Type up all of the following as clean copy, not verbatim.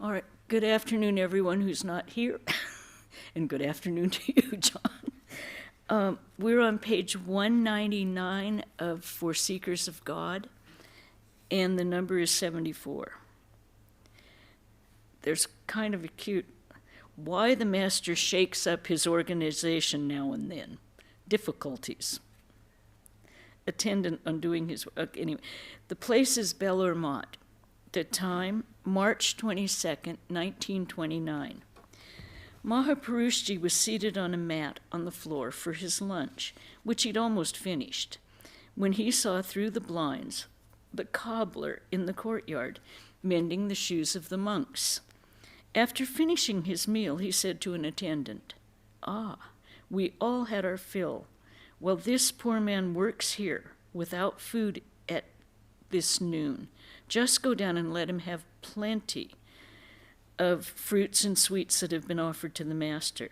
All right. Good afternoon, everyone who's not here, and good afternoon to you, John. We're on page 199 of For Seekers of God, and the number is 74. There's kind of a cute, why the master shakes up his organization now and then. Difficulties. Attendant on doing his work. Anyway, the place is Bellermont. The time, March 22nd, 1929. Mahaparushji was seated on a mat on the floor for his lunch, which he'd almost finished, when he saw through the blinds the cobbler in the courtyard mending the shoes of the monks. After finishing his meal, he said to an attendant, "Ah, we all had our fill. Well, this poor man works here without food at this noon. Just go down and let him have plenty of fruits and sweets that have been offered to the master."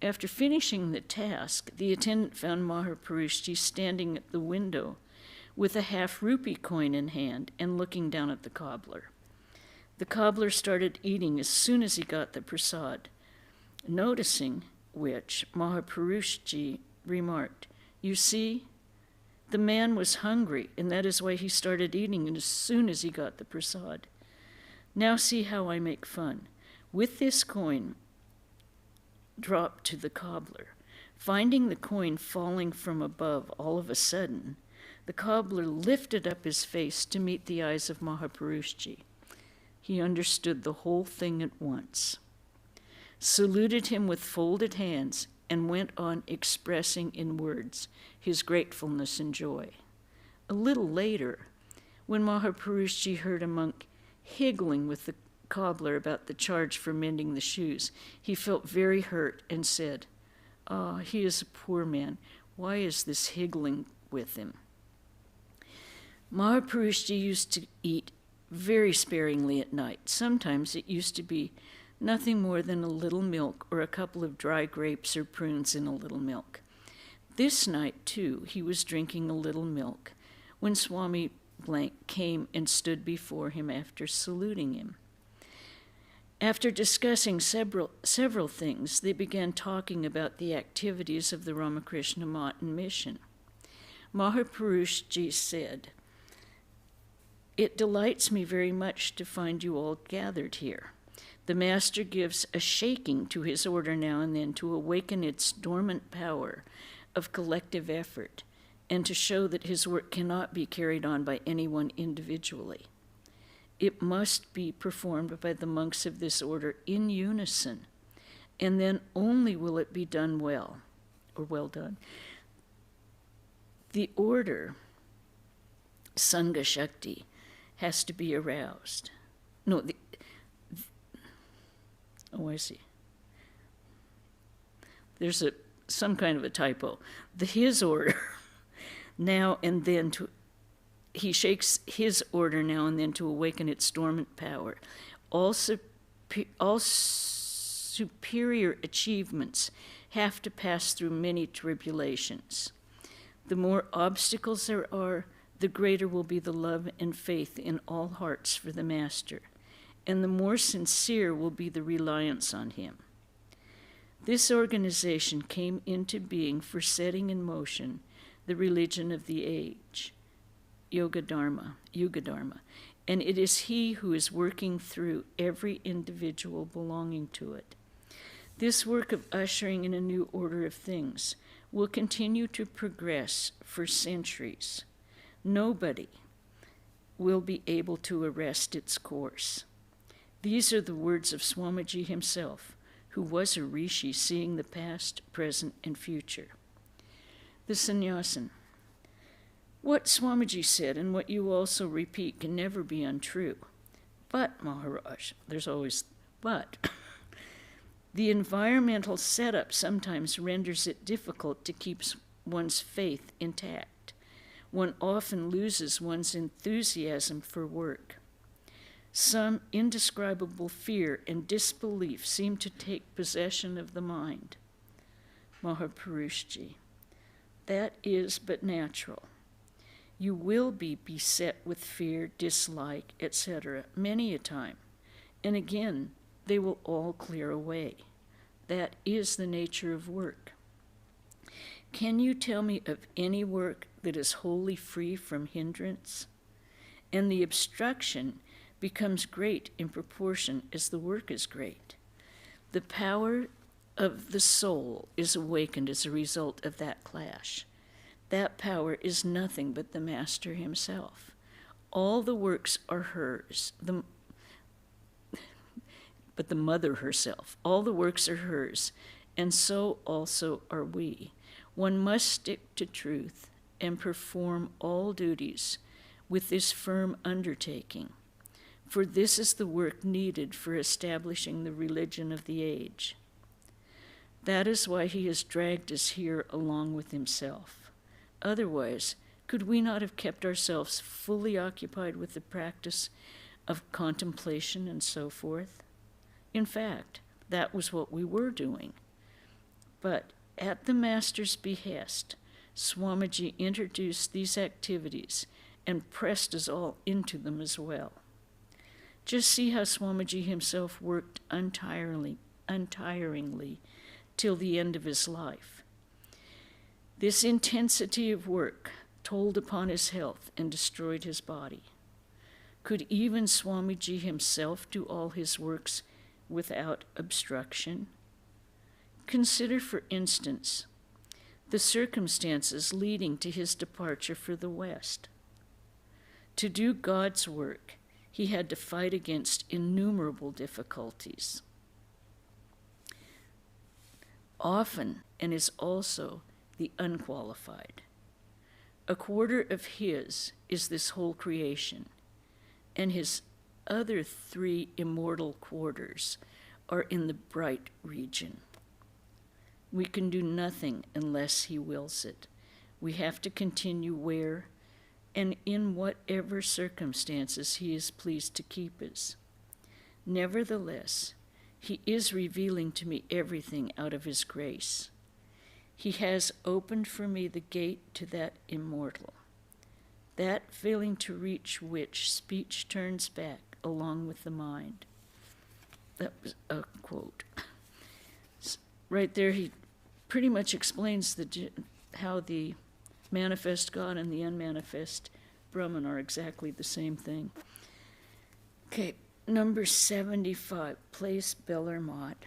After finishing the task, the attendant found Mahaparushji standing at the window with a half-rupee coin in hand and looking down at the cobbler. The cobbler started eating as soon as he got the prasad, noticing which Mahaparushji remarked, "You see, the man was hungry, and that is why he started eating as soon as he got the prasad. Now see how I make fun. With this coin dropped to the cobbler. Finding the coin falling from above all of a sudden, the cobbler lifted up his face to meet the eyes of Mahaparushji. He understood the whole thing at once, saluted him with folded hands, and went on expressing in words his gratefulness and joy. A little later, when Mahaparushji heard a monk higgling with the cobbler about the charge for mending the shoes, he felt very hurt and said, "Ah, he is a poor man. Why is this higgling with him?" Mahaparushji used to eat very sparingly at night. Sometimes it used to be nothing more than a little milk or a couple of dry grapes or prunes in a little milk. This night, too, he was drinking a little milk when Swami Blank came and stood before him after saluting him. After discussing several things, they began talking about the activities of the Ramakrishna mission. Mahaparushji said, "It delights me very much to find you all gathered here. The master gives a shaking to his order now and then to awaken its dormant power of collective effort and to show that his work cannot be carried on by anyone individually. It must be performed by the monks of this order in unison, and then only will it be done well, or well done. The order, Sangha Shakti, has to be aroused." I see. There's some kind of a typo. His order now and then he shakes his order now and then to awaken its dormant power. All superior achievements have to pass through many tribulations. The more obstacles there are, the greater will be the love and faith in all hearts for the master, and the more sincere will be the reliance on him. This organization came into being for setting in motion the religion of the age, Yuga Dharma, and it is he who is working through every individual belonging to it. This work of ushering in a new order of things will continue to progress for centuries. Nobody will be able to arrest its course. These are the words of Swamiji himself, who was a rishi seeing the past, present, and future. The sannyasin. What Swamiji said and what you also repeat can never be untrue. But, Maharaj, there's always but. The environmental setup sometimes renders it difficult to keep one's faith intact. One often loses one's enthusiasm for work. Some indescribable fear and disbelief seem to take possession of the mind. Mahaparushji. That is but natural. You will be beset with fear, dislike, etc. many a time, and again they will all clear away. That is the nature of work. Can you tell me of any work that is wholly free from hindrance? And the obstruction becomes great in proportion as the work is great. The power of the soul is awakened as a result of that clash. That power is nothing but the Master himself. All the works are hers, but the Mother herself. All the works are hers, and so also are we. One must stick to truth and perform all duties with this firm undertaking, for this is the work needed for establishing the religion of the age. That is why he has dragged us here along with himself. Otherwise, could we not have kept ourselves fully occupied with the practice of contemplation and so forth? In fact, that was what we were doing. But at the Master's behest, Swamiji introduced these activities and pressed us all into them as well. Just see how Swamiji himself worked untiringly till the end of his life. This intensity of work told upon his health and destroyed his body. Could even Swamiji himself do all his works without obstruction? Consider, for instance, the circumstances leading to his departure for the West. To do God's work, he had to fight against innumerable difficulties. Often, and is also the unqualified. A quarter of his is this whole creation, and his other 3 immortal quarters are in the bright region. We can do nothing unless he wills it. We have to continue where and in whatever circumstances he is pleased to keep us. Nevertheless, he is revealing to me everything out of his grace. He has opened for me the gate to that immortal, that failing to reach which speech turns back along with the mind. That was a quote. Right there, he pretty much explains how the manifest God and the unmanifest Brahman are exactly the same thing. Okay, number 75, place Bellarmont.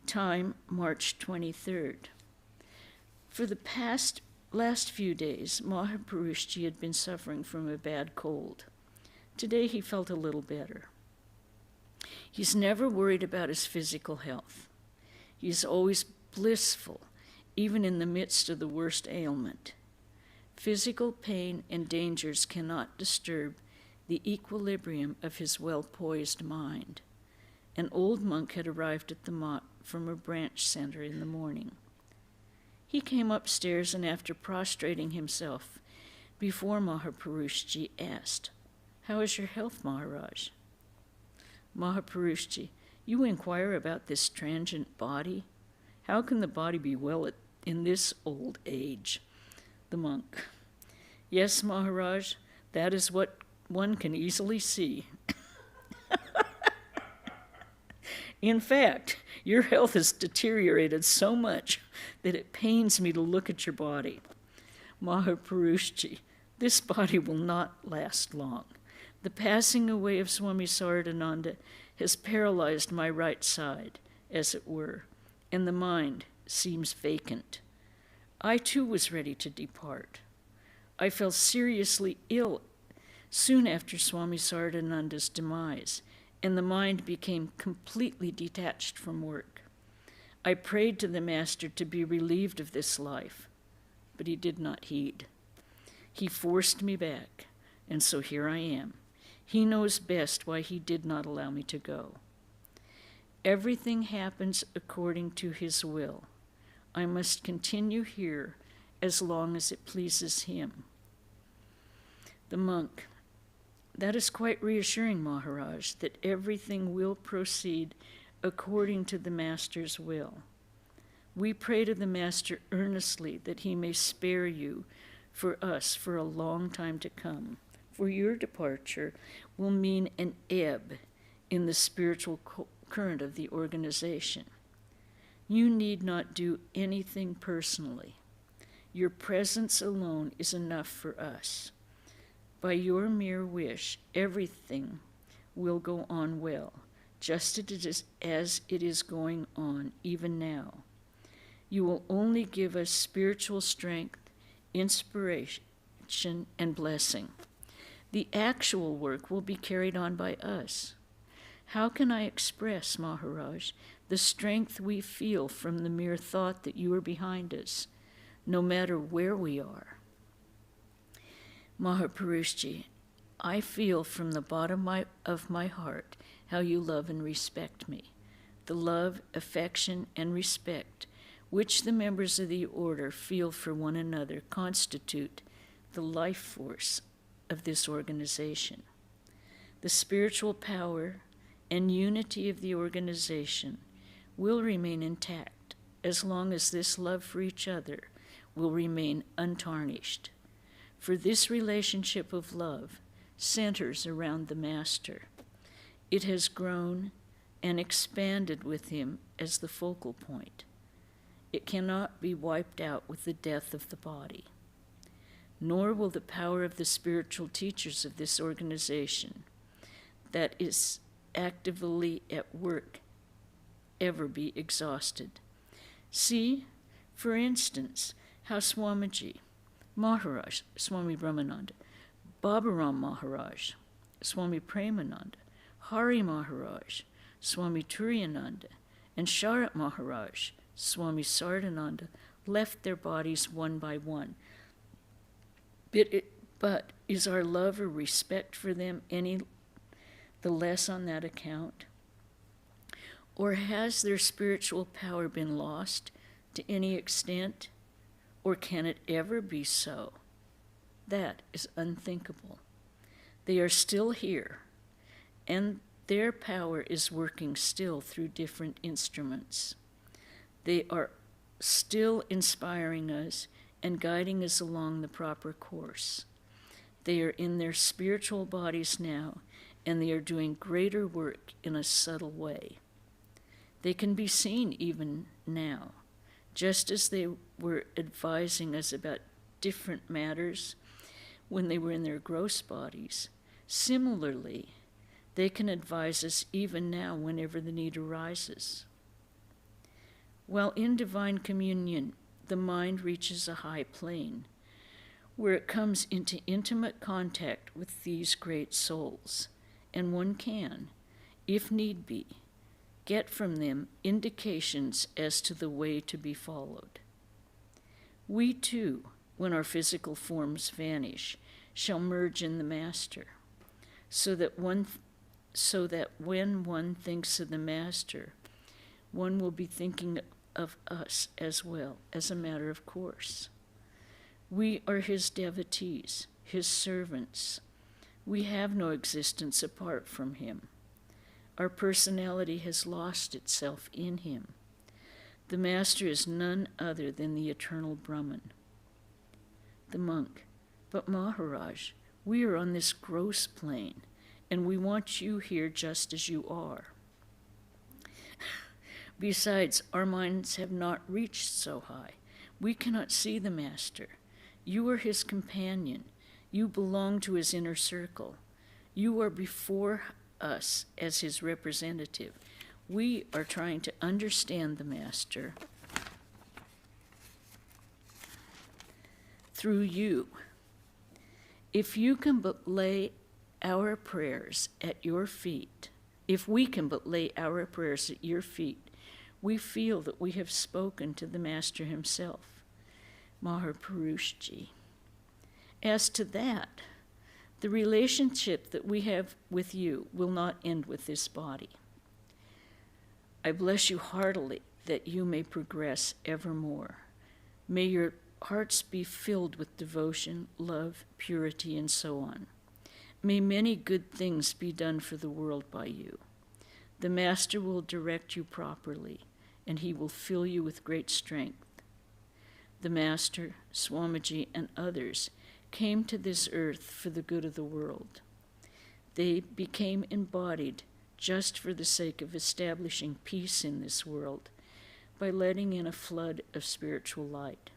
Time, March 23rd. For the last few days, Mahaparushji had been suffering from a bad cold. Today he felt a little better. He's never worried about his physical health. He's always blissful, even in the midst of the worst ailment. Physical pain and dangers cannot disturb the equilibrium of his well-poised mind. An old monk had arrived at the mott from a branch center in the morning. He came upstairs and after prostrating himself before Mahaparushji asked, "How is your health, Maharaj?" Mahaparushji, you inquire about this transient body? How can the body be well in this old age? The monk, yes, Maharaj, that is what one can easily see. In fact, your health has deteriorated so much that it pains me to look at your body. Mahaparushji, this body will not last long. The passing away of Swami Saradananda has paralyzed my right side, as it were, and the mind seems vacant. I too was ready to depart. I fell seriously ill soon after Swami Saradananda's demise, and the mind became completely detached from work. I prayed to the Master to be relieved of this life, but he did not heed. He forced me back, and so here I am. He knows best why he did not allow me to go. Everything happens according to his will. I must continue here as long as it pleases him. The monk, that is quite reassuring, Maharaj, that everything will proceed according to the Master's will. We pray to the Master earnestly that he may spare you for us for a long time to come, for your departure will mean an ebb in the spiritual current of the organization. You need not do anything personally. Your presence alone is enough for us. By your mere wish, everything will go on well, just as it is going on even now. You will only give us spiritual strength, inspiration, and blessing. The actual work will be carried on by us. How can I express, Maharaj, the strength we feel from the mere thought that you are behind us, no matter where we are? Mahaparushji, I feel from the bottom of my heart how you love and respect me. The love, affection, and respect which the members of the order feel for one another constitute the life force of this organization. The spiritual power and unity of the organization will remain intact as long as this love for each other will remain untarnished. For this relationship of love centers around the Master. It has grown and expanded with him as the focal point. It cannot be wiped out with the death of the body. Nor will the power of the spiritual teachers of this organization that is actively at work ever be exhausted. See, for instance, how Swamiji Maharaj, Swami Brahmananda, Babaram Maharaj, Swami Premananda, Hari Maharaj, Swami Turiyananda, and Sharat Maharaj, Swami Sardananda, left their bodies one by one. But is our love or respect for them any the less on that account? Or has their spiritual power been lost to any extent? Or can it ever be so? That is unthinkable. They are still here, and their power is working still through different instruments. They are still inspiring us and guiding us along the proper course. They are in their spiritual bodies now, and they are doing greater work in a subtle way. They can be seen even now, just as they were advising us about different matters when they were in their gross bodies. Similarly, they can advise us even now whenever the need arises. While in divine communion, the mind reaches a high plane, where it comes into intimate contact with these great souls, and one can, if need be, get from them indications as to the way to be followed. We too, when our physical forms vanish, shall merge in the Master, so that when one thinks of the Master, one will be thinking of us as well, as a matter of course. We are his devotees, his servants. We have no existence apart from him. Our personality has lost itself in him. The Master is none other than the eternal Brahman. The monk, but Maharaj, we are on this gross plane, and we want you here just as you are. Besides, our minds have not reached so high. We cannot see the Master. You are his companion. You belong to his inner circle. You are before us as his representative. We are trying to understand the Master through you. If you can but lay our prayers at your feet, if we can but lay our prayers at your feet, we feel that we have spoken to the Master himself, Mahaparushji. As to that, the relationship that we have with you will not end with this body. I bless you heartily that you may progress evermore. May your hearts be filled with devotion, love, purity, and so on. May many good things be done for the world by you. The Master will direct you properly, and he will fill you with great strength. The Master, Swamiji, and others came to this earth for the good of the world. They became embodied just for the sake of establishing peace in this world by letting in a flood of spiritual light.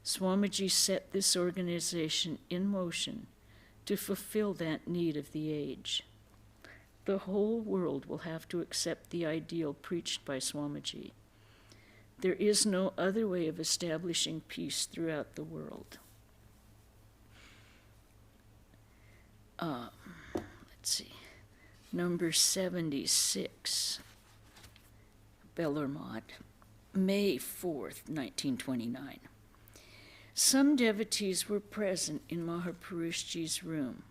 Swamiji set this organization in motion to fulfill that need of the age. The whole world will have to accept the ideal preached by Swamiji. There is no other way of establishing peace throughout the world. Let's see. Number 76, Bellarmont, May 4th, 1929. Some devotees were present in Mahaparushji's room,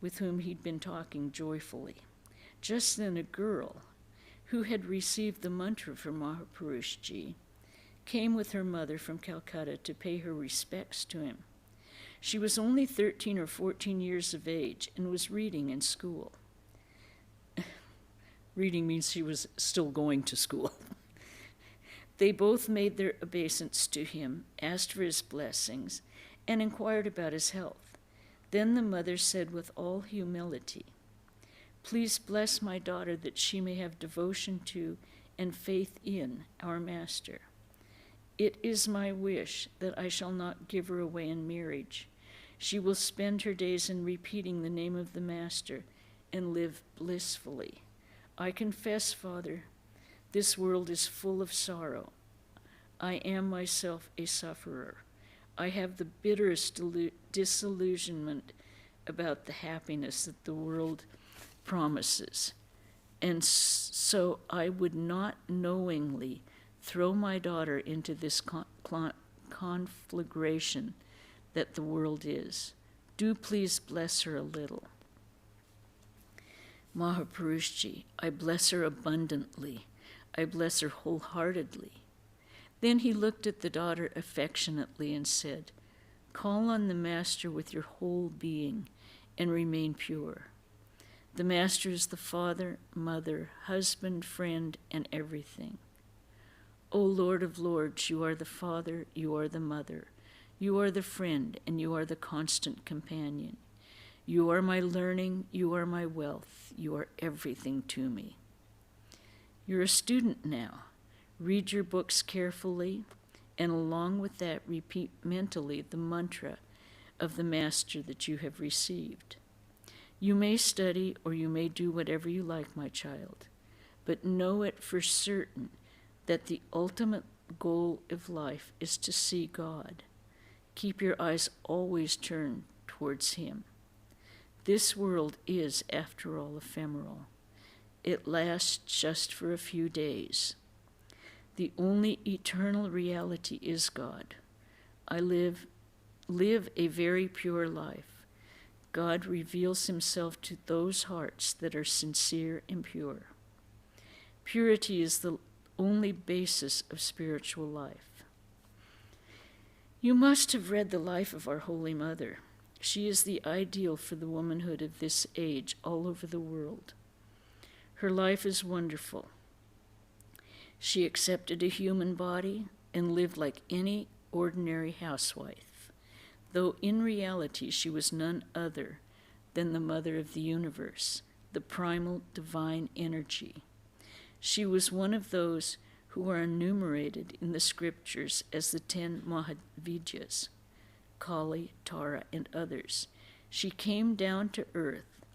with whom he'd been talking joyfully. Just then a girl, who had received the mantra from Mahaparushji, came with her mother from Calcutta to pay her respects to him. She was only 13 or 14 years of age and was reading in school. Reading means she was still going to school. They both made their obeisance to him, asked for his blessings, and inquired about his health. Then the mother said with all humility, "Please bless my daughter that she may have devotion to and faith in our Master. It is my wish that I shall not give her away in marriage. She will spend her days in repeating the name of the Master and live blissfully. I confess, Father, this world is full of sorrow. I am myself a sufferer. I have the bitterest disillusionment about the happiness that the world promises. And so I would not knowingly throw my daughter into this conflagration that the world is. Do please bless her a little." Mahaparushji, I bless her abundantly. I bless her wholeheartedly. Then he looked at the daughter affectionately and said, "Call on the Master with your whole being and remain pure. The Master is the father, mother, husband, friend, and everything. O Lord of Lords, you are the father, you are the mother, you are the friend, and you are the constant companion. You are my learning, you are my wealth, you are everything to me. You're a student now. Read your books carefully, and along with that, repeat mentally the mantra of the Master that you have received. You may study or you may do whatever you like, my child, but know it for certain that the ultimate goal of life is to see God. Keep your eyes always turned towards Him. This world is, after all, ephemeral. It lasts just for a few days. The only eternal reality is God. I live a very pure life. God reveals Himself to those hearts that are sincere and pure. Purity is the only basis of spiritual life. You must have read the life of our Holy Mother. She is the ideal for the womanhood of this age all over the world. Her life is wonderful. She accepted a human body and lived like any ordinary housewife, though in reality she was none other than the mother of the universe, the primal divine energy. She was one of those who are enumerated in the scriptures as the 10 Mahavidyas, Kali, Tara, and others. She came down to earth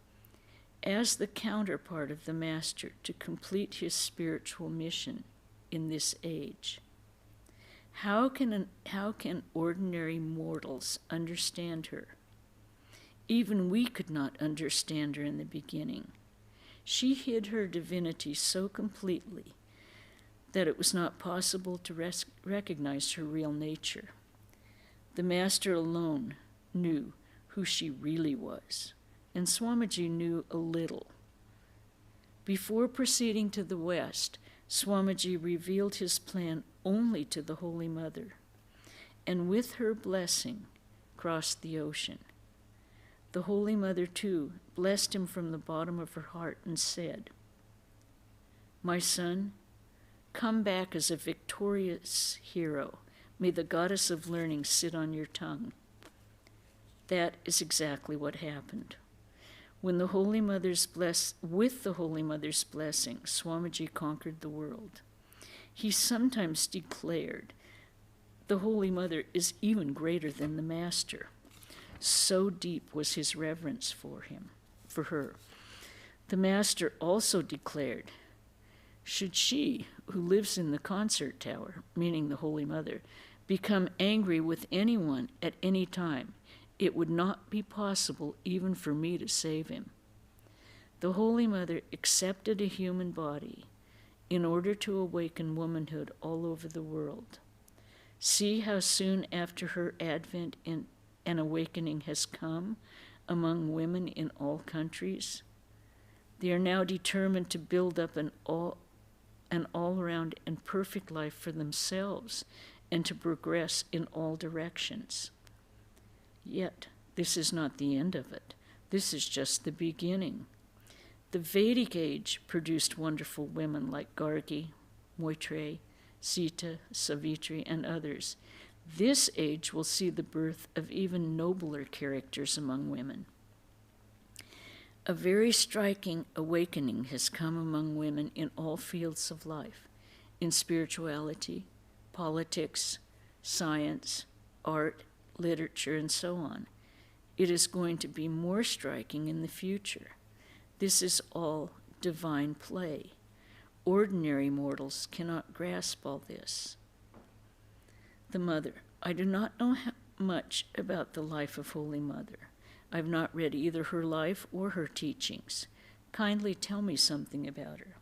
as the counterpart of the Master to complete his spiritual mission in this age. How can ordinary mortals understand her? Even we could not understand her in the beginning. She hid her divinity so completely that it was not possible to recognize her real nature. The Master alone knew who she really was, and Swamiji knew a little. Before proceeding to the West, Swamiji revealed his plan only to the Holy Mother, and with her blessing crossed the ocean. The Holy Mother, too, blessed him from the bottom of her heart and said, "My son, come back as a victorious hero. May the goddess of learning sit on your tongue." That is exactly what happened. With the Holy Mother's blessing, Swamiji conquered the world. He sometimes declared, the Holy Mother is even greater than the Master. So deep was his reverence for her. The Master also declared, should she, who lives in the concert tower, meaning the Holy Mother, become angry with anyone at any time, it would not be possible even for me to save him. The Holy Mother accepted a human body in order to awaken womanhood all over the world. See how soon after her advent an awakening has come among women in all countries. They are now determined to build up an all-around and perfect life for themselves and to progress in all directions. Yet, this is not the end of it. This is just the beginning. The Vedic age produced wonderful women like Gargi, Maitreyi, Sita, Savitri, and others. This age will see the birth of even nobler characters among women. A very striking awakening has come among women in all fields of life, in spirituality, politics, science, art, literature, and so on. It is going to be more striking in the future. This is all divine play. Ordinary mortals cannot grasp all this. The Mother. I do not know much about the life of Holy Mother. I have not read either her life or her teachings. Kindly tell me something about her.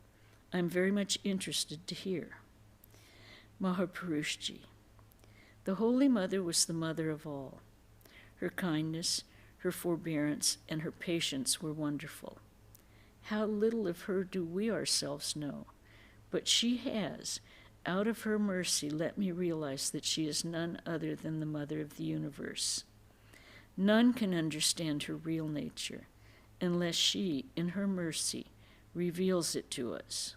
I am very much interested to hear. Mahaparushji. The Holy Mother was the mother of all. Her kindness, her forbearance, and her patience were wonderful. How little of her do we ourselves know, but she has, out of her mercy, let me realize that she is none other than the Mother of the universe. None can understand her real nature unless she, in her mercy, reveals it to us.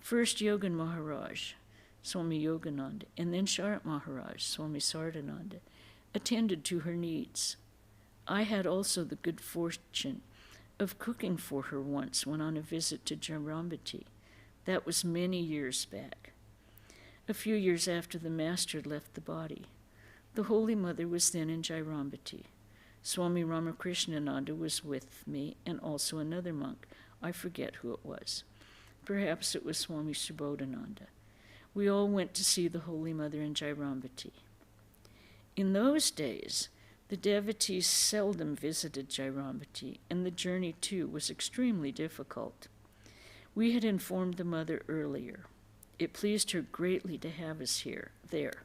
First Yogan Maharaj, Swami Yogananda, and then Sharat Maharaj, Swami Sardananda, attended to her needs. I had also the good fortune of cooking for her once when on a visit to Jairambati. That was many years back. A few years after the Master left the body. The Holy Mother was then in Jairambati. Swami Ramakrishna was with me, and also another monk. I forget who it was. Perhaps it was Swami Subodhananda. We all went to see the Holy Mother in Jairambati. In those days, the devotees seldom visited Jairambati, and the journey, too, was extremely difficult. We had informed the Mother earlier. It pleased her greatly to have us there.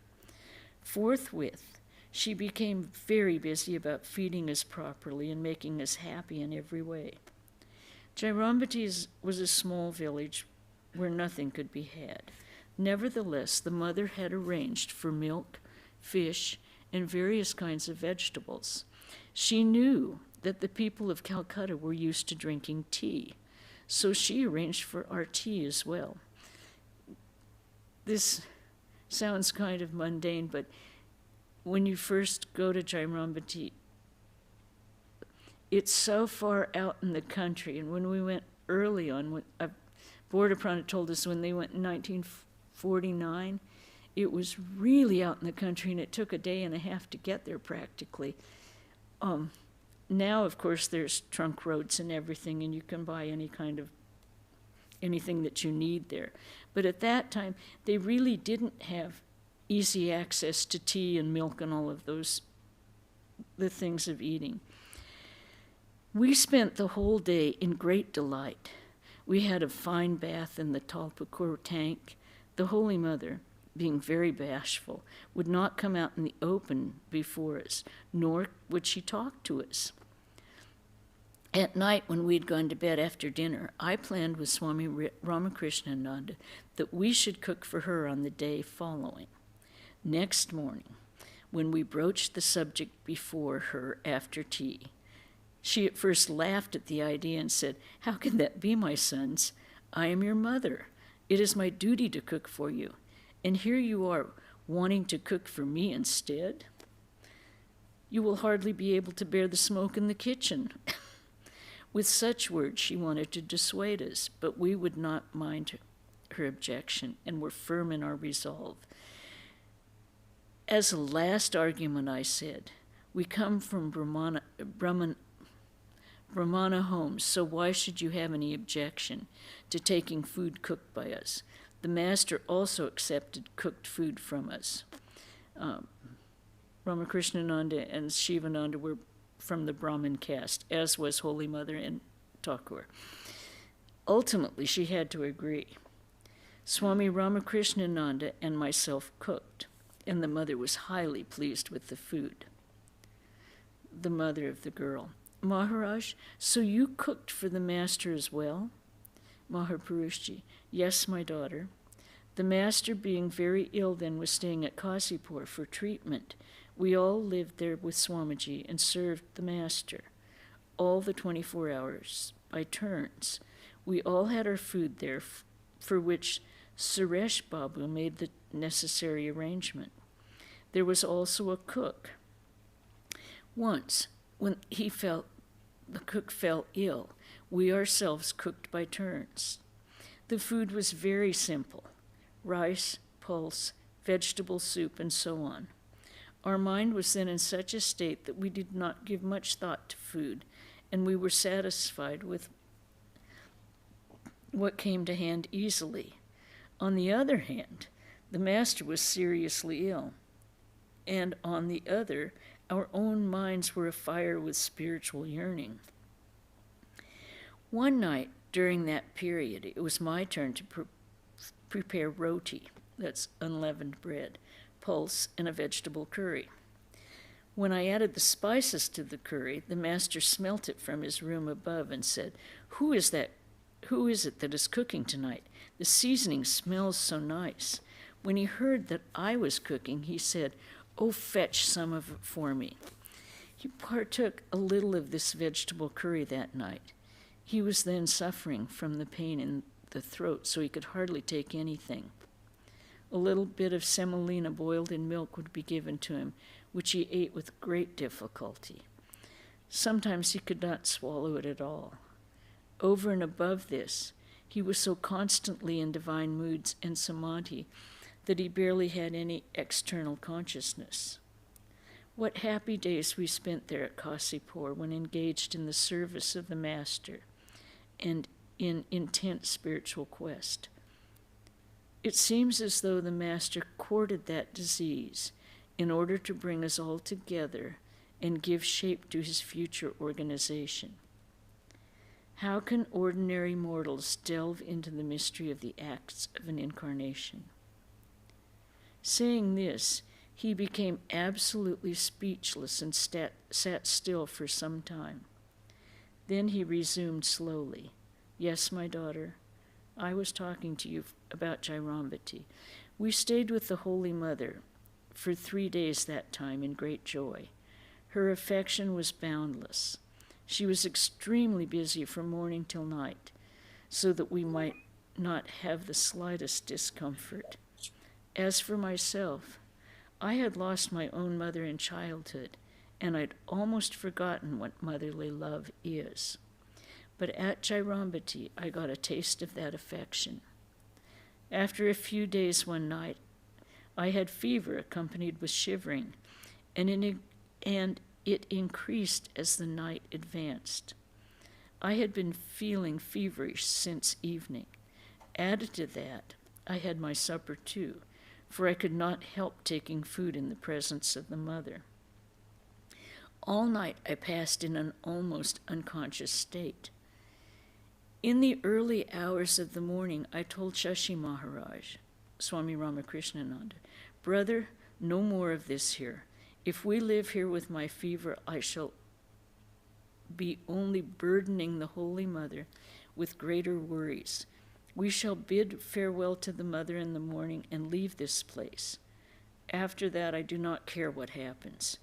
Forthwith, she became very busy about feeding us properly and making us happy in every way. Jairambati was a small village where nothing could be had. Nevertheless, the Mother had arranged for milk, fish, and various kinds of vegetables. She knew that the people of Calcutta were used to drinking tea, so she arranged for our tea as well. This sounds kind of mundane, but when you first go to Jairambati, it's so far out in the country. And when we went early on, Border Prana told us when they went in 1949, it was really out in the country, and it took a day and a half to get there practically. Now, of course, there's trunk roads and everything, and you can buy anything that you need there. But at that time, they really didn't have easy access to tea and milk and all of the things of eating. We spent the whole day in great delight. We had a fine bath in the Talpakur tank. The Holy Mother, being very bashful, would not come out in the open before us, nor would she talk to us. At night, when we'd gone to bed after dinner, I planned with Swami Ramakrishna that we should cook for her on the day following. Next morning, when we broached the subject before her after tea, she at first laughed at the idea and said, "How can that be, my sons? I am your mother. It is my duty to cook for you. And here you are wanting to cook for me instead? You will hardly be able to bear the smoke in the kitchen." With such words, she wanted to dissuade us, but we would not mind her objection and were firm in our resolve. As a last argument, I said, we come from Brahmana homes, so why should you have any objection to taking food cooked by us? The master also accepted cooked food from us. Ramakrishna and Shivananda were from the Brahmin caste, as was Holy Mother and Thakur. Ultimately, she had to agree. Swami Ramakrishna and myself cooked, and the mother was highly pleased with the food. The mother of the girl, Maharaj, so you cooked for the master as well? Mahaparushji, yes, my daughter. The master, being very ill then, was staying at Kasipur for treatment. We all lived there with Swamiji and served the master, all the 24 hours, by turns. We all had our food there, for which Suresh Babu made the necessary arrangement. There was also a cook. Once, when the cook fell ill, we ourselves cooked by turns. The food was very simple: rice, pulse, vegetable soup, and so on. Our mind was then in such a state that we did not give much thought to food, and we were satisfied with what came to hand easily. On the other hand, the master was seriously ill, and on the other, our own minds were afire with spiritual yearning. One night during that period, it was my turn to prepare roti, that's unleavened bread, pulse, and a vegetable curry. When I added the spices to the curry, the master smelt it from his room above and said, Who is it that is cooking tonight? The seasoning smells so nice. When he heard that I was cooking, he said, Oh, fetch some of it for me. He partook a little of this vegetable curry that night. He was then suffering from the pain in the throat, so he could hardly take anything. A little bit of semolina boiled in milk would be given to him, which he ate with great difficulty. Sometimes he could not swallow it at all. Over and above this, he was so constantly in divine moods and samadhi that he barely had any external consciousness. What happy days we spent there at Kasipur when engaged in the service of the Master and in intense spiritual quest. It seems as though the Master courted that disease in order to bring us all together and give shape to his future organization. How can ordinary mortals delve into the mystery of the acts of an incarnation? Saying this, he became absolutely speechless and sat still for some time. Then he resumed slowly, Yes, my daughter, I was talking to you about Jairambati. We stayed with the Holy Mother for 3 days that time in great joy. Her affection was boundless. She was extremely busy from morning till night, so that we might not have the slightest discomfort. As for myself, I had lost my own mother in childhood, and I'd almost forgotten what motherly love is. But at Jairambati, I got a taste of that affection. After a few days one night, I had fever accompanied with shivering, and it increased as the night advanced. I had been feeling feverish since evening. Added to that, I had my supper too, for I could not help taking food in the presence of the mother. All night I passed in an almost unconscious state. In the early hours of the morning, I told Shashi Maharaj, Swami Ramakrishna, Brother, no more of this here. If we live here with my fever, I shall be only burdening the Holy Mother with greater worries. We shall bid farewell to the Mother in the morning and leave this place. After that, I do not care what happens.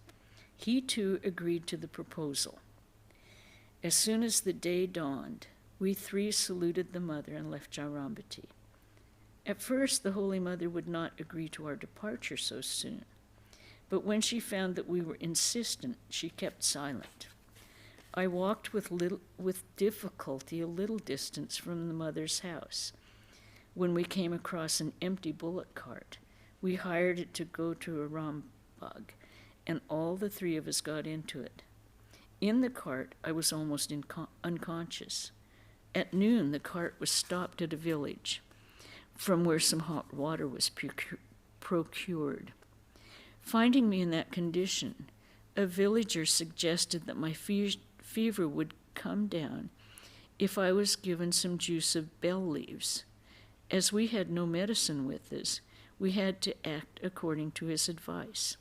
He too agreed to the proposal. As soon as the day dawned, we 3 saluted the Mother and left Jairambati. At first, the Holy Mother would not agree to our departure so soon, but when she found that we were insistent, she kept silent. I walked with difficulty a little distance from the mother's house when we came across an empty bullock cart. We hired it to go to a Rambag, and all the three of us got into it. In the cart, I was almost unconscious. At noon, the cart was stopped at a village from where some hot water was procured. Finding me in that condition, a villager suggested that my fever would come down if I was given some juice of bell leaves. As we had no medicine with us, we had to act according to his advice.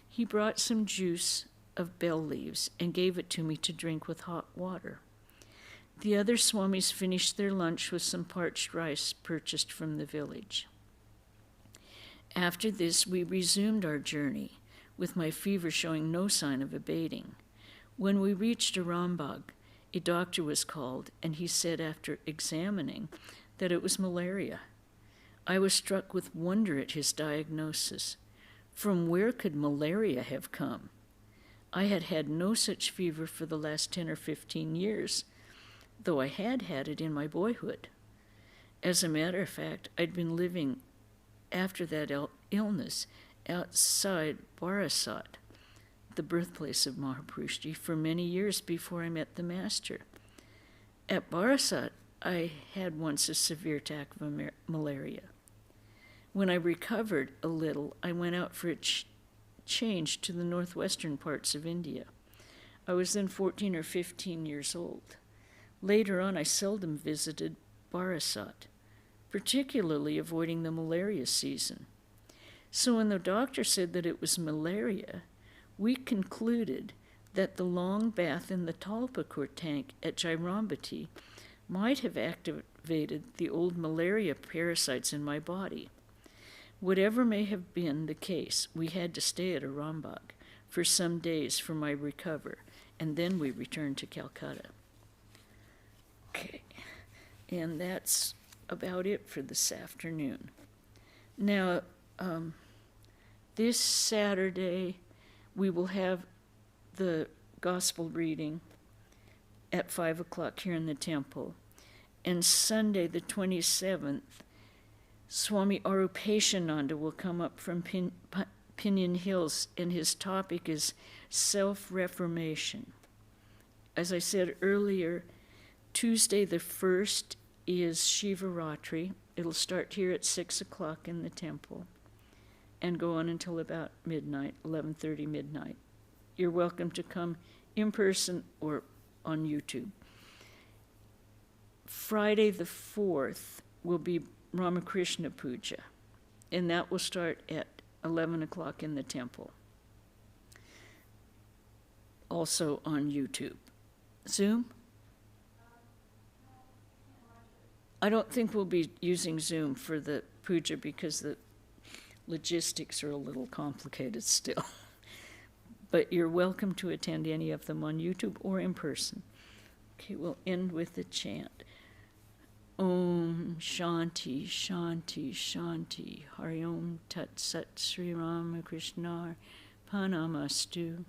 He brought some juice of bell leaves and gave it to me to drink with hot water. The other swamis finished their lunch with some parched rice purchased from the village. After this, we resumed our journey, with my fever showing no sign of abating. When we reached a Rambag, a doctor was called, and he said after examining that it was malaria. I was struck with wonder at his diagnosis. From where could malaria have come? I had had no such fever for the last 10 or 15 years, though I had had it in my boyhood. As a matter of fact, I'd been living after that illness outside Barasat, the birthplace of Mahaparushji, for many years before I met the master. At Barasat, I had once a severe attack of malaria. When I recovered a little, I went out for a change to the northwestern parts of India. I was then 14 or 15 years old. Later on, I seldom visited Barasat, particularly avoiding the malaria season. So when the doctor said that it was malaria, we concluded that the long bath in the Talpakur tank at Jairambati might have activated the old malaria parasites in my body. Whatever may have been the case, we had to stay at a Rambag for some days for my recovery, and then we returned to Calcutta. Okay, and that's about it for this afternoon. Now, this Saturday, we will have the gospel reading at 5 o'clock here in the temple. And Sunday, the 27th, Swami Arupeshananda will come up from Pinion Hills, and his topic is self-reformation. As I said earlier, Tuesday the 1st is Shivaratri. It'll start here at 6 o'clock in the temple and go on until about midnight, 11:30 midnight. You're welcome to come in person or on YouTube. Friday the 4th will be Ramakrishna Puja, and that will start at 11 o'clock in the temple. Also on YouTube. Zoom? I don't think we'll be using Zoom for the puja because the logistics are a little complicated still. But you're welcome to attend any of them on YouTube or in person. Okay, we'll end with the chant. Om Shanti Shanti Shanti Hari Om Tat Sat Sri Ramakrishna Panamastu.